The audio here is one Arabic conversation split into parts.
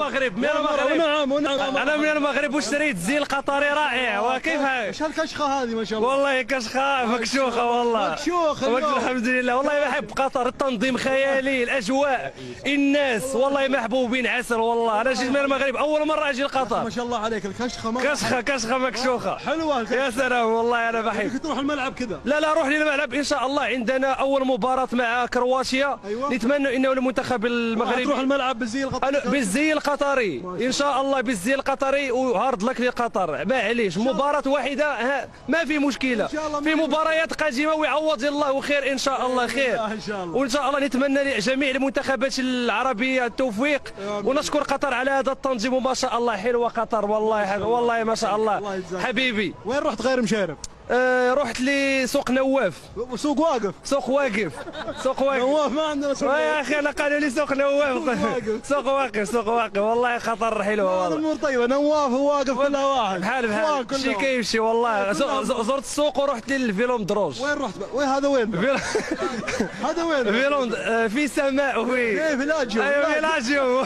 المغرب، من المغرب. نعم. انا من المغرب واشتريت الزي القطري رائع. وكيف ايش هالكشخه هذه ما شاء الله؟ والله كشخه مكشوخه والله. مكشوخه الحمد لله. والله بحب قطر، التنظيم خيالي، الاجواء، الناس والله محبوبين عسل. والله انا جيت من المغرب اول مره اجي لقطر. ما شاء الله عليك الكشخه كشخه مكشوخه حلوه. يا سلام والله انا بحب. تروح الملعب كذا؟ لا روح للملعب ان شاء الله. عندنا اول مباراه مع كرواتيا. أيوة. نتمنى انه المنتخب المغربي تروح الملعب بالزي القطري؟ بالزي القطري ان شاء الله، بالزي القطري. وهارد لك لقطر معليش، مباراه واحده ما في مشكله. في مباريات قادمه ويعوض الله خير ان شاء الله خير. وان شاء الله نتمنى لجميع المنتخبات العربيه التوفيق. ونشكر قطر على هذا التنظيم. وما شاء الله حلوه قطر والله ما شاء الله حبيبي. وين رحت غير مشارف؟ رحت لسوق نواف. سوق واقف. سوق واقف. نواف ما عندنا سوق. يا اخي انا قالوا لي سوق نواف. سوق واقف والله خطر حلوه والله. الامور طيبه. نواف وواقف كلها واحد. بحال شي كيمشي والله. زرت السوق ورحت للفيلوم دروج. وين رحت؟ هذا وين؟ هذا وين؟ فيلوم في سماء وفي فيلاجيو. ايوه فيلاجيو.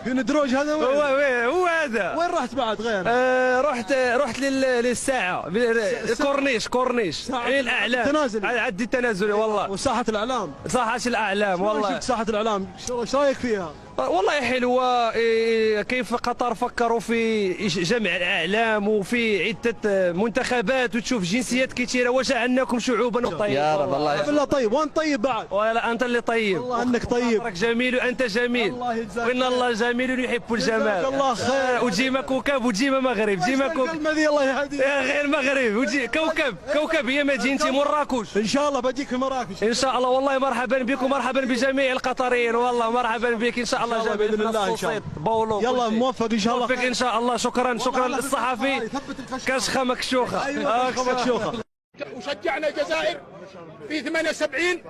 في دروج. هذا وين؟ هو هذا. وين رحت بعد غير؟ رحت للساعه كورنيش الاعلام. تنازلي. عدي التنازلي والله. وساحه الاعلام. ساحه الاعلام والله. شفت ساحه الاعلام ايش رايك فيها؟ والله حلوه. كيف قطر فكروا في جمع الاعلام وفي عده منتخبات وتشوف جنسيات كثيره. وجعلناكم شعوبا طيبه. يا رب الله بالله طيب. وانت طيب بعد. ولا انت اللي طيب. والله انك طيب. خاطرك جميل وانت جميل. وان الله جميل يحب الجمال. جزاك الله خير. وجيما كوكب وجيما مغرب. جيما كوكب الله يهديك. يا غير المغرب. وجي كوكب هي مدينتي مراكش. ان شاء الله بجيك في مراكش ان شاء الله. والله مرحبا بك ومرحبا بجميع القطريين. والله مرحبا بك ان شااء الله. باذن الله ان شاء الله. بولو يلا موفق ان شاء الله. موفق ان شاء الله. شكرا للصحفي. كشخه مكشوخه. مكشوخه. وشجعنا الجزائر في 78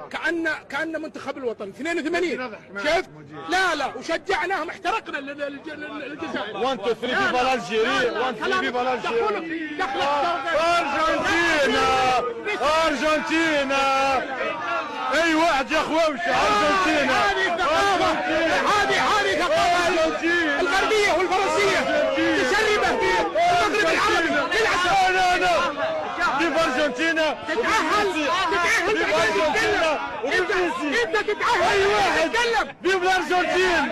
كأن منتخب الوطن 82. شفت؟ لا وشجعناهم احترقنا الجزائر. 1 2 3 فيفا الجيري. 1 2 3 فيفا الجيري. ارجنتينا. اي واحد يا اخوان ارجنتينا. هذه ثقافه الغربيه والفرنسيه تشربه في المغرب العربي. فيفا ارجنتينا. تتأهل انت تتأهل. اي واحد تتكلم. فيفا الارجنتين.